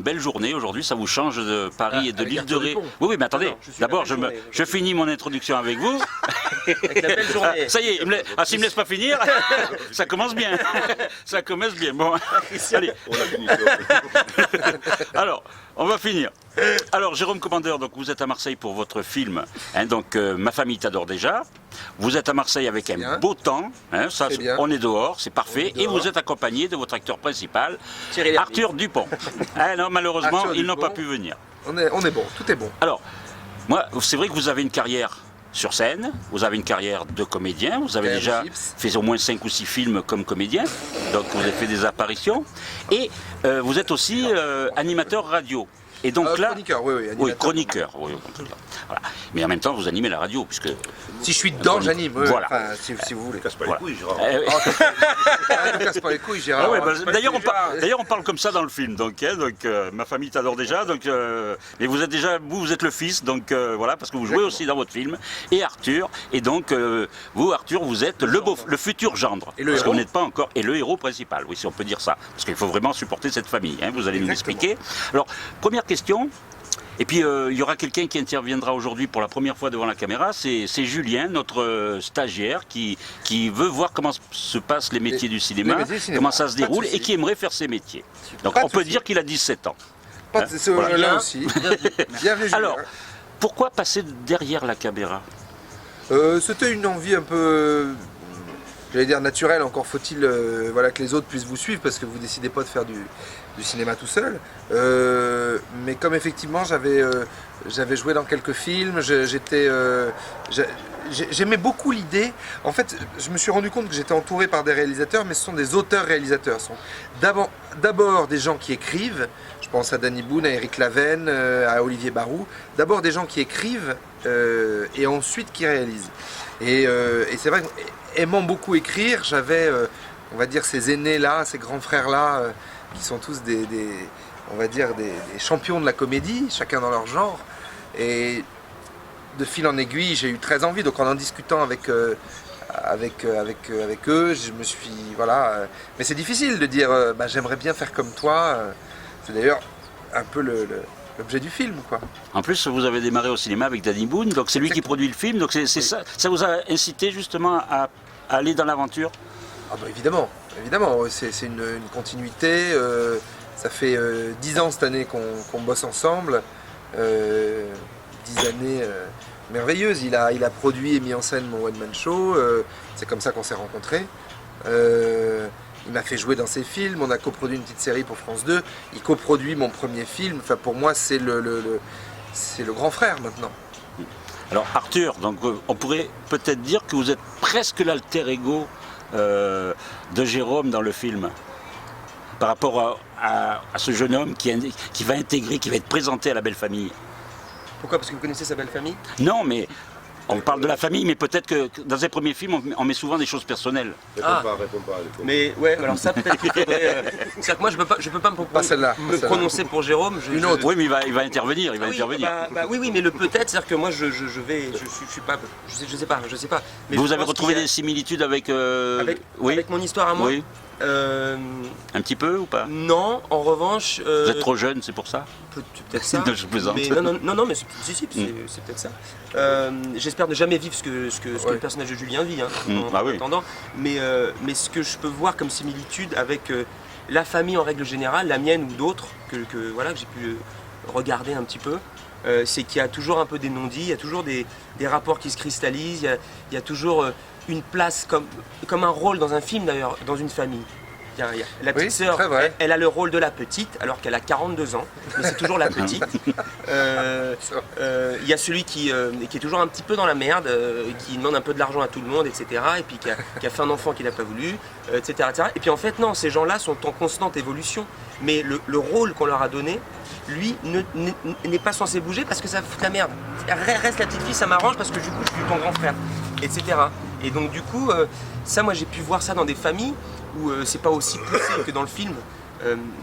une belle journée aujourd'hui, ça vous change de Paris et de l'île de Ré. Oui, mais attendez, d'abord je finis mon introduction avec vous. Avec la belle journée. Ça y est, s'il me laisse pas finir, ça commence bien. Ça commence bien. Bon, allez. On a fini. Alors, on va finir. Alors, Jérôme Commandeur, donc vous êtes à Marseille pour votre film. Hein, donc, Ma famille t'adore déjà. Vous êtes à Marseille avec un beau temps. Hein, ça, on est dehors, c'est parfait. Et vous êtes accompagné de votre acteur principal, Arthur Dupont. Ah, non, malheureusement, ils n'ont pas pu venir. On est bon, tout est bon. Alors, moi, c'est vrai que vous avez une carrière sur scène, vous avez une carrière de comédien, vous avez déjà fait au moins 5 ou 6 films comme comédien, donc vous avez fait des apparitions, et vous êtes aussi animateur radio. Et donc là, chroniqueur, oui, oui, chroniqueur, oui, voilà. Mais en même temps, vous animez la radio, puisque si je suis dedans, j'anime. Voilà. Enfin, si vous voulez. Casse pas les couilles, Gérard. Ne casse pas les couilles, Gérard. Ah ouais, d'ailleurs, on parle comme ça dans le film. Donc, Ma famille t'adore déjà. Donc, mais vous êtes déjà, vous êtes le fils, donc voilà, parce que vous jouez aussi dans votre film. Et Arthur, et donc vous, Arthur, vous êtes le futur gendre. Et le parce héros. qu'on n'est pas encore, et le héros principal, oui, si on peut dire ça, parce qu'il faut vraiment supporter cette famille. Hein, vous allez nous l'expliquer. Alors, première question. Et puis il y aura quelqu'un qui interviendra aujourd'hui pour la première fois devant la caméra, c'est Julien, notre stagiaire, qui veut voir comment se passent les métiers du cinéma, comment ça se déroule et qui aimerait faire ses métiers. Donc on peut dire qu'il a 17 ans. Voilà. Là aussi. Bienvenue, Julien. Alors, pourquoi passer derrière la caméra? C'était une envie un peu, j'allais dire naturelle, encore faut-il voilà, que les autres puissent vous suivre parce que vous ne décidez pas de faire du cinéma tout seul. Mais comme effectivement j'avais joué dans quelques films, j'aimais beaucoup l'idée. En fait, je me suis rendu compte que j'étais entouré par des réalisateurs, mais ce sont des auteurs-réalisateurs. Ce sont d'abord des gens qui écrivent, je pense à Danny Boone, à Eric Lavenne, à Olivier Barou, d'abord des gens qui écrivent et ensuite qui réalisent. Et c'est vrai qu'aimant beaucoup écrire, j'avais, on va dire, ces aînés-là, ces grands frères-là, qui sont tous on va dire des champions de la comédie, chacun dans leur genre. Et de fil en aiguille, j'ai eu très envie. Donc en discutant avec eux, je me suis, voilà. Mais c'est difficile de dire, j'aimerais bien faire comme toi. C'est d'ailleurs un peu l'objet du film, quoi. En plus, vous avez démarré au cinéma avec Danny Boone, donc c'est lui qui produit le film. Donc c'est ça vous a incité justement à aller dans l'aventure? Ah bah évidemment, c'est une continuité. Ça fait 10 ans cette année qu'on bosse ensemble. 10 années merveilleuses. Il a produit et mis en scène mon one-man show. C'est comme ça qu'on s'est rencontrés. Il m'a fait jouer dans ses films. On a coproduit une petite série pour France 2. Il coproduit mon premier film. Enfin, pour moi, c'est le grand frère maintenant. Alors Arthur, donc on pourrait peut-être dire que vous êtes presque l'alter ego de Jérôme dans le film, par rapport à ce jeune homme qui va intégrer, qui va être présenté à la belle famille. Pourquoi? Parce que vous connaissez sa belle famille? Non, mais on parle de la famille, mais peut-être que dans un premier film, on met souvent des choses personnelles. Réponds pas. Mais ouais, alors ça peut-être qu'il faudrait. C'est-à-dire que moi je peux pas me prononcer pour Jérôme. Une autre. Oui, mais il va intervenir, Oui, mais le peut-être, c'est-dire que moi je suis pas, je sais pas. Mais vous avez retrouvé des similitudes avec avec mon histoire à moi. Oui. Un petit peu ou pas? Non, en revanche. Vous êtes trop jeune, c'est pour ça? Peut-être ça. Je plaisante. Mais non, mais c'est peut-être ça. J'espère ne jamais vivre ce que le personnage de Julien vit, en attendant. Mais ce que je peux voir comme similitude avec la famille en règle générale, la mienne ou d'autres, que j'ai pu regarder un petit peu, c'est qu'il y a toujours un peu des non-dits, il y a toujours des rapports qui se cristallisent, il y a toujours une place comme un rôle dans un film d'ailleurs, dans une famille. La petite sœur, elle a le rôle de la petite alors qu'elle a 42 ans, mais c'est toujours la petite. Il y a celui qui est toujours un petit peu dans la merde, qui demande un peu de l'argent à tout le monde, etc. Et puis qui a fait un enfant qu'il n'a pas voulu, etc., etc. Et puis en fait non, ces gens-là sont en constante évolution, mais le rôle qu'on leur a donné, lui, n'est pas censé bouger parce que ça fout la merde. Reste la petite fille, ça m'arrange parce que du coup je suis ton grand frère, etc. Et donc du coup, ça moi j'ai pu voir ça dans des familles où c'est pas aussi poussé que dans le film,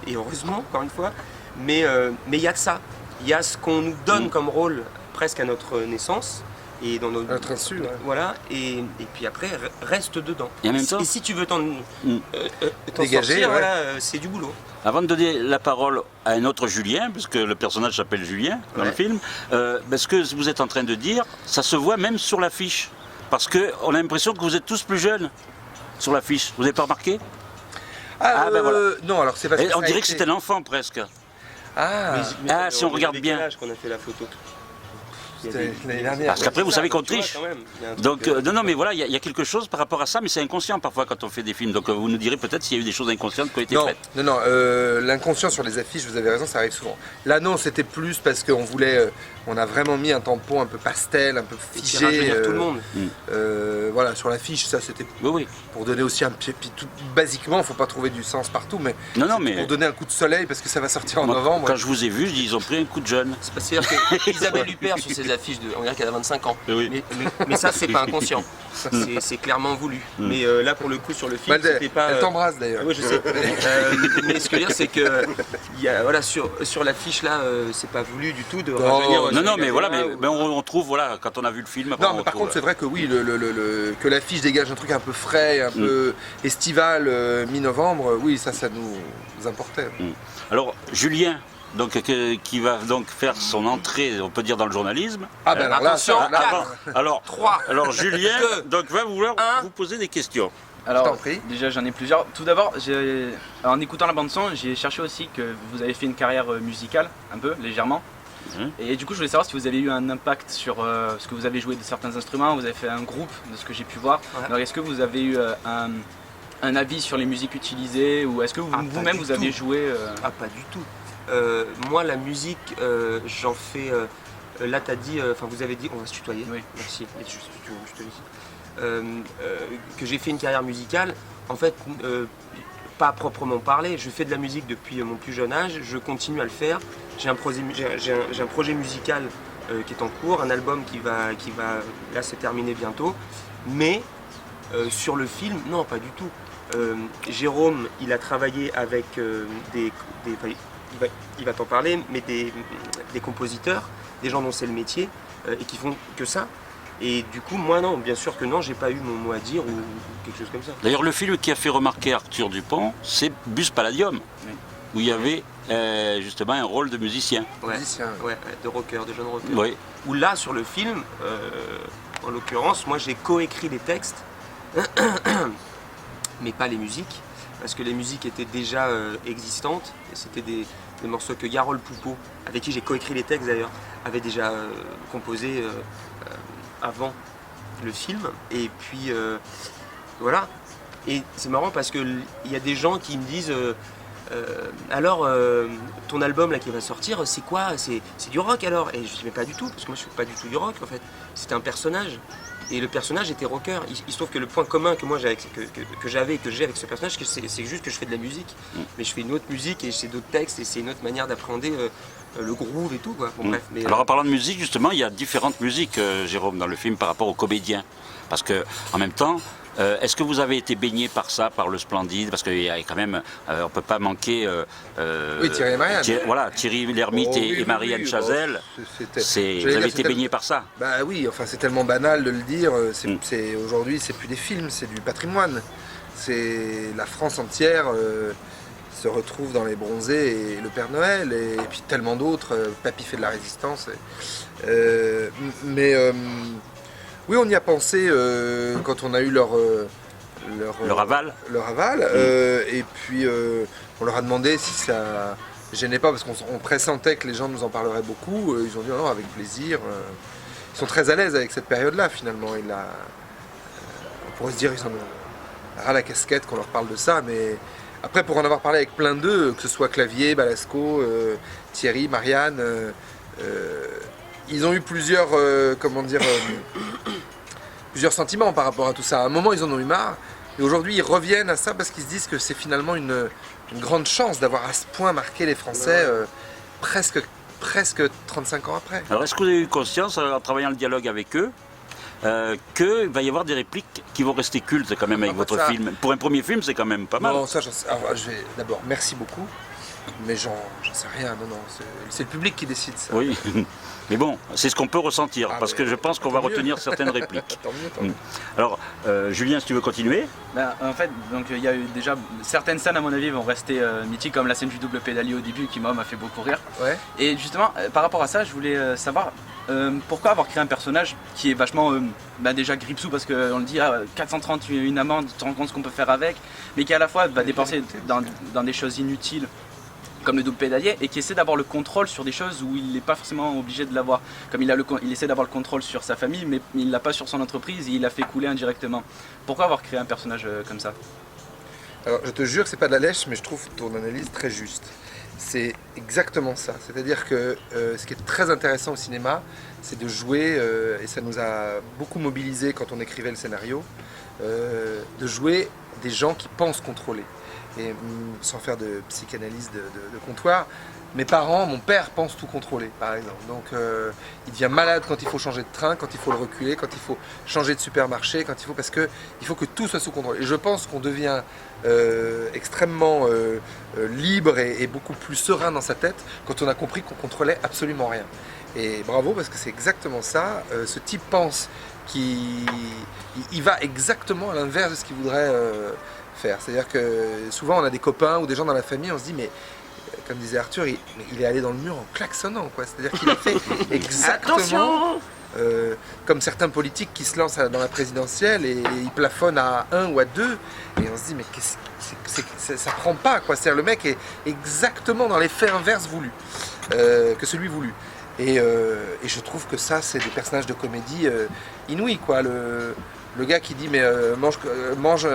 et heureusement, encore une fois, mais il y a de ça. Il y a ce qu'on nous donne comme rôle presque à notre naissance, et dans nos Notre insu, ouais. voilà, et puis après reste dedans. Et en même temps, si tu veux t'en dégager, sortir, ouais. voilà, c'est du boulot. avant de donner la parole à un autre Julien, parce que le personnage s'appelle Julien dans le film, ce que vous êtes en train de dire, ça se voit même sur l'affiche. Parce qu'on a l'impression que vous êtes tous plus jeunes sur l'affiche. Vous n'avez pas remarqué? Ben voilà. Non, alors c'est parce que on dirait que c'était un enfant presque. Si on regarde bien. Qu'on a fait la photo. C'était l'année dernière. Parce qu'après, vous savez qu'on triche. Donc, non, mais voilà, il y a quelque chose par rapport à ça, mais c'est inconscient parfois quand on fait des films. Donc, vous nous direz peut-être s'il y a eu des choses inconscientes qui ont été faites. Non, l'inconscient sur les affiches, vous avez raison, ça arrive souvent. Là, non, c'était plus parce qu'on voulait, on a vraiment mis un tampon un peu pastel, un peu figé. Tout le monde. Voilà, sur l'affiche, ça c'était pour donner aussi un petit. Basiquement, il ne faut pas trouver du sens partout, mais pour donner un coup de soleil parce que ça va sortir en novembre. Quand je vous ai vu, je dis ils ont pris un coup de jeune. C'est-à-dire qu'Isabelle Huppert sur ses affiches, on dirait qu'elle a 25 ans. Oui. Mais ça, c'est pas inconscient. C'est clairement voulu. Mais là, pour le coup, sur le film, c'était pas. Elle t'embrasse d'ailleurs. Oui, je sais. Mais ce que je veux dire, c'est que voilà, sur l'affiche là, c'est pas voulu du tout de rajeunir. Non, mais voilà, mais on trouve, voilà, quand on a vu le film. Non, mais par contre, c'est vrai que oui, que l'affiche dégage un truc un peu frais, un peu estival, mi-novembre, oui, ça nous importait. Alors, Julien. Donc, qui va donc faire son entrée, on peut dire, dans le journalisme. Attention, alors Julien donc, va vouloir vous poser des questions. Alors, déjà j'en ai plusieurs. Tout d'abord, en écoutant la bande son, j'ai cherché aussi que vous avez fait une carrière musicale, un peu, légèrement. Et du coup, je voulais savoir si vous avez eu un impact sur ce que vous avez joué de certains instruments, vous avez fait un groupe, de ce que j'ai pu voir. Ouais. Alors, est-ce que vous avez eu un avis sur les musiques utilisées, ou est-ce que vous-même vous avez joué pas du tout. Moi, la musique, j'en fais. Là, t'as dit, vous avez dit, on va se tutoyer. Oui. Merci. Je te dis. Que j'ai fait une carrière musicale. En fait, pas à proprement parler. Je fais de la musique depuis mon plus jeune âge. Je continue à le faire. J'ai un projet musical qui est en cours, un album qui va là se terminer bientôt. Mais sur le film, non, pas du tout. Jérôme, il a travaillé avec il va t'en parler, mais des compositeurs, des gens dont c'est le métier, et qui font que ça. Et du coup, moi non, bien sûr que non, j'ai pas eu mon mot à dire ou quelque chose comme ça. D'ailleurs, le film qui a fait remarquer Arthur Dupont, c'est Bus Palladium, où il y avait justement un rôle de musicien. Ouais, de rocker, de jeune rocker. Oui. Où là, sur le film, en l'occurrence, moi j'ai coécrit les textes, mais pas les musiques. Parce que les musiques étaient déjà existantes, et c'était des morceaux que Yarol Poupeau, avec qui j'ai coécrit les textes d'ailleurs, avait déjà composé avant le film. Et puis voilà. Et c'est marrant parce qu'il y a des gens qui me disent alors ton album là qui va sortir, c'est quoi? C'est du rock alors? Et je dis mais pas du tout, parce que moi je fais pas du tout du rock en fait. C'était un personnage. Et le personnage était rocker. Il se trouve que le point commun que moi j'ai avec ce personnage, c'est juste que je fais de la musique. Mais je fais une autre musique et c'est d'autres textes et c'est une autre manière d'appréhender le groove et tout, quoi. Bon, bref, mais, alors en parlant de musique, justement, il y a différentes musiques, Jérôme, dans le film par rapport aux comédiens. Parce que en même temps, est-ce que vous avez été baigné par ça, par le Splendide? Parce qu'il y a quand même, on ne peut pas manquer... Thierry et Marianne. Thierry Lhermitte et Marianne Chazelle. Vous avez été baigné par ça? Bah oui, enfin c'est tellement banal de le dire. Aujourd'hui, c'est plus des films, c'est du patrimoine. C'est la France entière se retrouve dans Les Bronzés et le Père Noël et puis tellement d'autres. Papy fait de la résistance. Oui, on y a pensé quand on a eu leur aval. Et puis on leur a demandé si ça gênait pas, parce qu'on pressentait que les gens nous en parleraient beaucoup. Ils ont dit non, avec plaisir. Ils sont très à l'aise avec cette période-là finalement. On pourrait se dire ils en ont ras la casquette qu'on leur parle de ça, mais après pour en avoir parlé avec plein d'eux, que ce soit Clavier, Balasco, Thierry, Marianne, ils ont eu plusieurs plusieurs sentiments par rapport à tout ça. À un moment, ils en ont eu marre. Et aujourd'hui, ils reviennent à ça parce qu'ils se disent que c'est finalement une grande chance d'avoir à ce point marqué les Français presque 35 ans après. Alors, est-ce que vous avez eu conscience, en travaillant le dialogue avec eux, qu'il va y avoir des répliques qui vont rester cultes quand même avec votre film? Pour un premier film, c'est quand même pas mal. Non, ça, d'abord, merci beaucoup. Mais j'en sais rien, non, c'est le public qui décide ça. Oui, mais bon, c'est ce qu'on peut ressentir, parce que je pense qu'on va retenir certaines répliques. Tant mieux. Alors, Julien, si tu veux continuer. En fait, donc il y a eu déjà certaines scènes à mon avis vont rester mythiques, comme la scène du double pédalier au début qui m'a fait beaucoup rire. Ouais. Et justement, par rapport à ça, je voulais savoir pourquoi avoir créé un personnage qui est vachement déjà Gripsou, parce qu'on le dit, 431 amendes, tu te rends compte ce qu'on peut faire avec, mais qui à la fois va dépenser dans des choses inutiles comme le double pédalier, et qui essaie d'avoir le contrôle sur des choses où il n'est pas forcément obligé de l'avoir. Comme il essaie d'avoir le contrôle sur sa famille, mais il l'a pas sur son entreprise, et il l'a fait couler indirectement. Pourquoi avoir créé un personnage comme ça? Alors je te jure que c'est pas de la lèche, mais je trouve ton analyse très juste. C'est exactement ça. C'est-à-dire que ce qui est très intéressant au cinéma, c'est de jouer, et ça nous a beaucoup mobilisés quand on écrivait le scénario, de jouer des gens qui pensent contrôler. Et sans faire de psychanalyse de comptoir, mes parents, mon père pense tout contrôler, par exemple. Donc il devient malade quand il faut changer de train, quand il faut le reculer, quand il faut changer de supermarché, parce qu'il faut que tout soit sous contrôle. Et je pense qu'on devient extrêmement libre et beaucoup plus serein dans sa tête quand on a compris qu'on contrôlait absolument rien. Et bravo, parce que c'est exactement ça. Ce type pense qu'il va exactement à l'inverse de ce qu'il voudrait faire. C'est-à-dire que souvent on a des copains ou des gens dans la famille, on se dit mais comme disait Arthur, il est allé dans le mur en klaxonnant, quoi. C'est-à-dire qu'il a fait exactement comme certains politiques qui se lancent dans la présidentielle et ils plafonnent à 1 ou à 2 et on se dit mais ça prend pas, quoi. C'est-à-dire le mec est exactement dans l'effet inverse voulu que celui voulu. Et je trouve que ça c'est des personnages de comédie inouïs, quoi. Le gars qui dit mais mange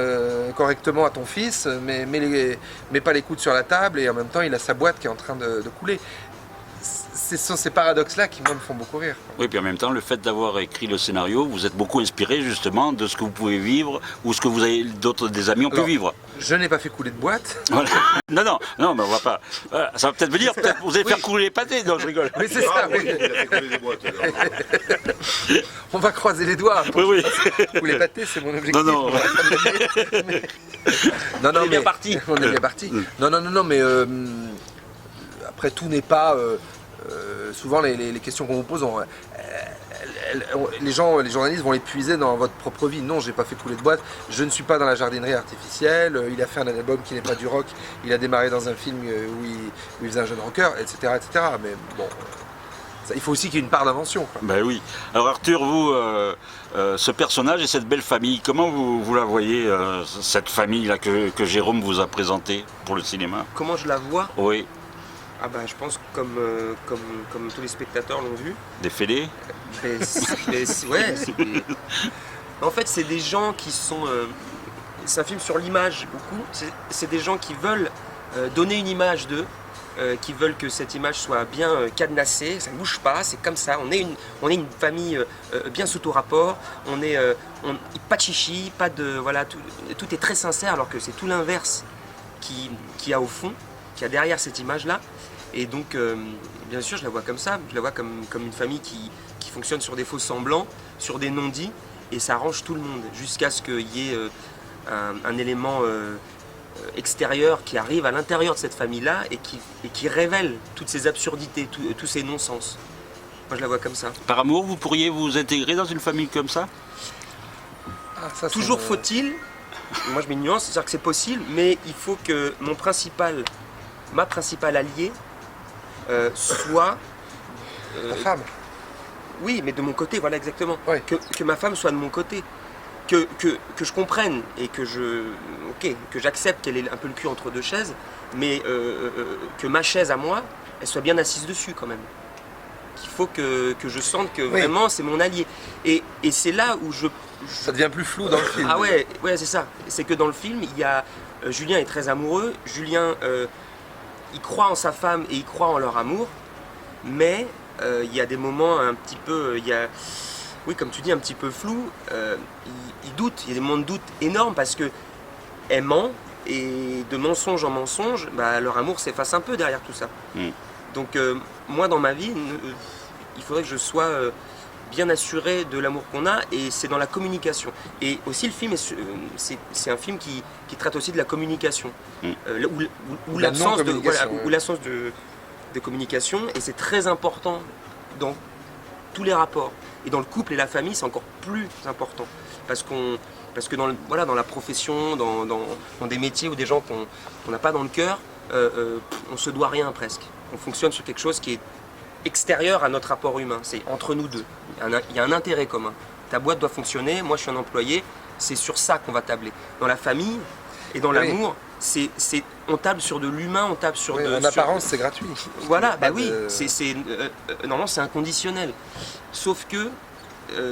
correctement à ton fils, mais mets pas les coudes sur la table, et en même temps il a sa boîte qui est en train de couler. Ce sont ces paradoxes-là qui moi me font beaucoup rire. Oui, puis en même temps, le fait d'avoir écrit le scénario, vous êtes beaucoup inspiré justement de ce que vous pouvez vivre ou ce que vous avez des amis ont pu vivre. Je n'ai pas fait couler de boîte. Voilà. Non, mais on va pas. Ça va peut-être venir, vous allez faire couler les pâtés. Non, je rigole. Oui, c'est ça. Oui. Il a fait couler des boîtes. On va croiser les doigts. Oui. Couler les pâtés, c'est mon objectif. Non. On est bien parti. On est bien parti. Non, mais après tout n'est pas. Souvent les questions qu'on vous pose, les journalistes vont les puiser dans votre propre vie. Non, j'ai pas fait couler de boîte, je ne suis pas dans la jardinerie artificielle, il a fait un album qui n'est pas du rock, il a démarré dans un film où il faisait un jeune rocker, etc. Mais bon, il faut aussi qu'il y ait une part d'invention, quoi. Ben oui. Alors Arthur, vous, ce personnage et cette belle famille, comment vous la voyez, cette famille-là que Jérôme vous a présentée pour le cinéma? Comment je la vois? Oui. Ah bah je pense comme tous les spectateurs l'ont vu. Des fêlés? Ouais. En fait c'est des gens qui sont... c'est un film sur l'image beaucoup. C'est des gens qui veulent donner une image d'eux, qui veulent que cette image soit bien cadenassée, ça ne bouge pas, c'est comme ça. On est une famille bien sous tout rapport, pas de chichi, pas de... Voilà, tout est très sincère, alors que c'est tout l'inverse qu'il y a au fond, qu'il y a derrière cette image-là. Et donc, bien sûr, je la vois comme ça. Je la vois comme une famille qui fonctionne sur des faux semblants, sur des non-dits, et ça arrange tout le monde, jusqu'à ce qu'il y ait un élément extérieur qui arrive à l'intérieur de cette famille-là et qui révèle toutes ces absurdités, tous ces non-sens. Moi, je la vois comme ça. Par amour, vous pourriez vous intégrer dans une famille comme ça? Toujours faut-il, moi je mets une nuance, c'est-à-dire que c'est possible, mais il faut que ma principale alliée soit... Ta femme. Oui, mais de mon côté, voilà exactement. Ouais. Que ma femme soit de mon côté. Que je comprenne et que j'accepte qu'elle ait un peu le cul entre deux chaises, mais que ma chaise à moi, elle soit bien assise dessus quand même. Qu'il faut que je sente que vraiment c'est mon allié. Et c'est là où ça devient plus flou dans le film. Ah ouais, c'est ça. C'est que dans le film, il y a Julien est très amoureux. Julien, il croit en sa femme et il croit en leur amour, mais il y a des moments un petit peu, oui, comme tu dis, un petit peu flou. Il doute. Il y a des moments de doute énormes parce que elle ment et de mensonge en mensonge, leur amour s'efface un peu derrière tout ça. Donc moi, dans ma vie, il faudrait que je sois bien assuré de l'amour qu'on a, et c'est dans la communication. Et aussi le film, c'est un film qui traite aussi de la communication, ou l'absence de communication, et c'est très important dans tous les rapports. Et dans le couple et la famille, c'est encore plus important, parce que dans la profession, dans des métiers ou des gens qu'on n'a pas dans le cœur, on se doit rien presque. On fonctionne sur quelque chose qui est extérieur à notre rapport humain, c'est entre nous deux. Il y a un intérêt commun. Ta boîte doit fonctionner, moi je suis un employé, c'est sur ça qu'on va tabler. Dans la famille et dans l'amour, on table sur de l'humain, on table sur en apparence, c'est gratuit. Voilà, bah oui, normalement c'est inconditionnel. Sauf que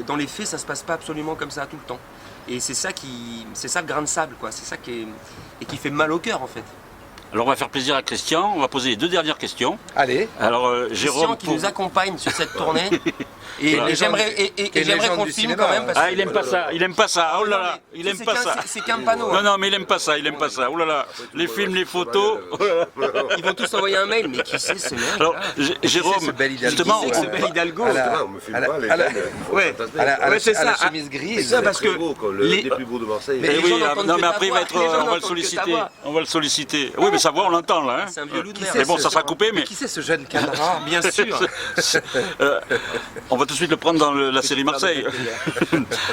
dans les faits, ça se passe pas absolument comme ça tout le temps. Et c'est ça le grain de sable, quoi. C'est ça qui fait mal au cœur en fait. Alors on va faire plaisir à Christian, on va poser les 2 dernières questions. Allez. Alors Christian qui nous accompagne sur cette tournée. Et j'aimerais qu'on le filme quand même. Parce il aime pas ça, oh là là, il aime pas ça. C'est qu'un panneau. Non, mais il aime pas ça, oh là là, les films, les photos. Ils vont tous envoyer un mail, mais qui c'est ce mec? Alors, Jérôme, justement, c'est bel Hidalgo. C'est ça, la chemise grise. C'est ça, parce que les plus beaux de Marseille. Non, mais après, on va le solliciter. Oui, mais sa voix, on l'entend là. C'est un vieux loup de Mais bon, ça sera coupé, mais... Qui c'est ce jeune cadra? Bien sûr. On va tout de suite le prendre dans la série Marseille.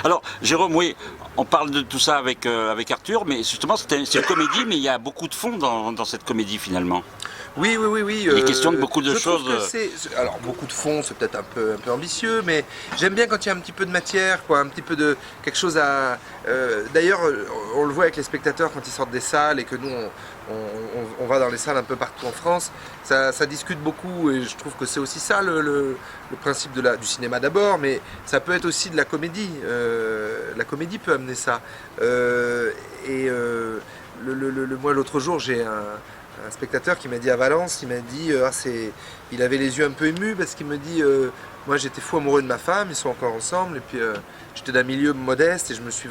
Alors, Jérôme, oui, on parle de tout ça avec Arthur, mais justement, c'est une comédie, mais il y a beaucoup de fond dans cette comédie finalement. Oui. Il est question de beaucoup de choses. Alors, beaucoup de fond, c'est peut-être un peu ambitieux, mais j'aime bien quand il y a un petit peu de matière, quoi, un petit peu de quelque chose à... D'ailleurs, on le voit avec les spectateurs quand ils sortent des salles et que nous, on va dans les salles un peu partout en France, ça discute beaucoup, et je trouve que c'est aussi ça le principe du cinéma d'abord, mais ça peut être aussi de la comédie. La comédie peut amener ça. Moi, l'autre jour, j'ai un spectateur qui m'a dit à Valence, il avait les yeux un peu émus parce qu'il me dit moi j'étais fou amoureux de ma femme, ils sont encore ensemble, et puis j'étais d'un milieu modeste et je m'en suis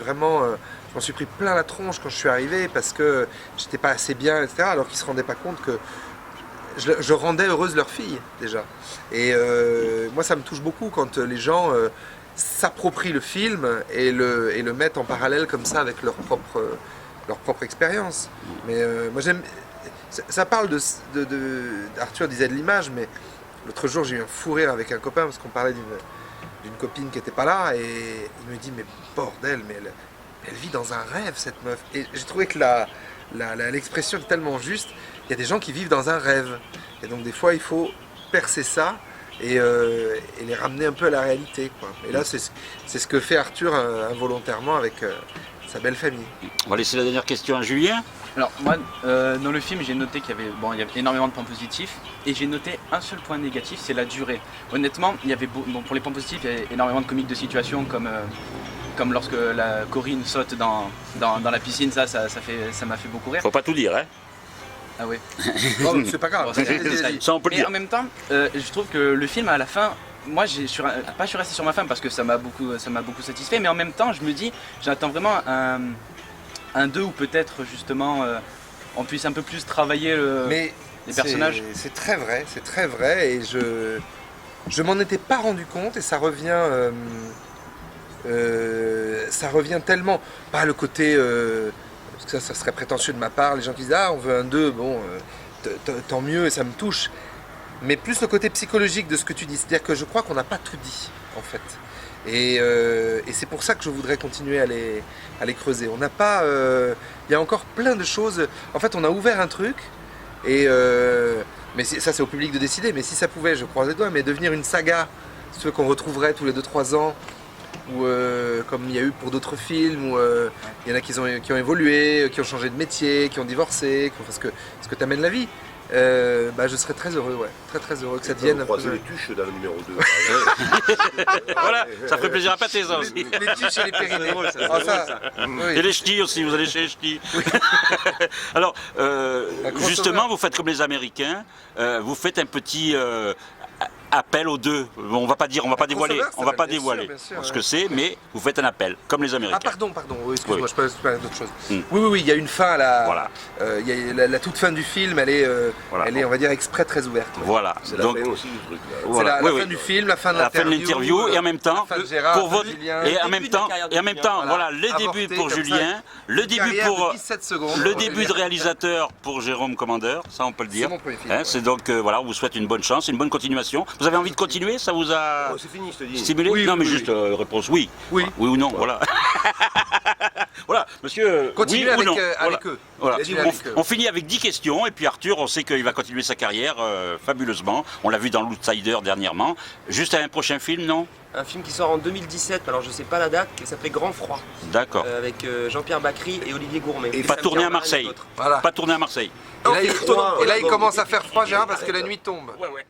pris plein la tronche quand je suis arrivé parce que j'étais pas assez bien, etc. Alors qu'ils se rendaient pas compte que je rendais heureuse leur fille déjà. Et moi ça me touche beaucoup quand les gens s'approprient le film et le mettent en parallèle comme ça avec leur propre expérience. Mais moi j'aime... Ça parle Arthur disait de l'image, mais l'autre jour j'ai eu un fou rire avec un copain parce qu'on parlait d'une copine qui n'était pas là, et il me dit mais bordel, mais elle vit dans un rêve cette meuf. Et j'ai trouvé que l'expression est tellement juste. Il y a des gens qui vivent dans un rêve, et donc des fois il faut percer ça et les ramener un peu à la réalité, quoi. Et là c'est ce que fait Arthur involontairement avec sa belle famille. On va laisser la dernière question à Julien. Alors moi, dans le film, j'ai noté qu'il y avait énormément de points positifs, et j'ai noté un seul point négatif, c'est la durée. Honnêtement, il y avait pour les points positifs, il y avait énormément de comiques de situation, comme lorsque la Corinne saute dans la piscine, ça m'a fait beaucoup rire. Faut pas tout dire, hein. Ah oui. Oh, c'est pas grave. Ça on peut le Mais dire. en même temps, je trouve que le film à la fin, moi je suis resté sur ma femme parce que ça m'a beaucoup satisfait, mais en même temps je me dis, j'attends vraiment un 2 où peut-être justement on puisse un peu plus travailler les personnages. C'est très vrai, et je m'en étais pas rendu compte, et ça revient tellement, pas le côté, parce que ça serait prétentieux de ma part, les gens qui disent ah on veut un 2, bon tant mieux, et ça me touche, mais plus le côté psychologique de ce que tu dis, c'est-à-dire que je crois qu'on n'a pas tout dit en fait. Et c'est pour ça que je voudrais continuer à les creuser. On n'a pas... Il y a encore plein de choses. En fait, on a ouvert un truc, mais ça c'est au public de décider. Mais si ça pouvait, je croise les doigts, mais devenir une saga, si tu veux, qu'on retrouverait tous les 2-3 ans, ou comme il y a eu pour d'autres films, où il y en a qui ont évolué, qui ont changé de métier, qui ont divorcé, qui ont fait ce que t'amène la vie. Je serais très heureux, très heureux que ça devienne un peu... les tuches dans le numéro 2. Voilà, ça ferait plaisir à pâter ça aussi. Les tuches et les Pyrénées. Et les ch'tis aussi, vous allez chez les ch'tis. Alors, justement, vous faites comme les Américains, vous faites un petit appel aux deux. On va pas dire, on va pas dévoiler, crossover, on va pas bien sûr, dévoiler bien sûr, ce ouais. que c'est, mais vous faites un appel, comme les Américains. Ah pardon, oui, excuse-moi, Oui. je parle d'autre chose. Mm. Oui, il y a une fin là. Voilà. Il y a la toute fin du film, elle est, Voilà. on va dire, exprès très ouverte. Ouais. Voilà. C'est la Donc, fin aussi du truc. Là. voilà. C'est la Oui, fin oui. du film, la fin de La fin de l'interview et en même temps, la fin de Gérard, pour votre, Julien, et en le même début de la temps, carrière de et en même Julien. temps, Voilà. voilà, les Avorté débuts pour comme ça. Julien, le Une début carrière pour de 17 secondes. le début de réalisateur pour Jérôme Commandeur, ça on peut le dire. C'est mon premier film, Hein, ouais. c'est donc voilà, on vous souhaite une bonne chance, une bonne continuation. Vous avez envie de continuer? Ça vous a Oh, c'est fini, je te dis. stimulé? Oui, Non, oui, mais oui. juste réponse oui. Oui. Oui ou non, voilà. Voilà, monsieur. Continuez oui ou avec, non. avec Voilà. eux. Voilà. Continuez On, avec eux. on finit avec 10 questions et puis Arthur, on sait qu'il va continuer sa carrière fabuleusement. On l'a vu dans l'Outsider dernièrement. Juste à un prochain film, non? Un film qui sort en 2017, alors je sais pas la date, mais ça s'appelait Grand Froid, D'accord. avec Jean-Pierre Bacry et Olivier Gourmet. Et Et pas Sam tourné à Carvajal et Marseille. d'autres. Voilà. Pas tourné à Marseille. Et là, il froid, commence à faire froid, Gérard, parce que la nuit tombe. Ouais, ouais.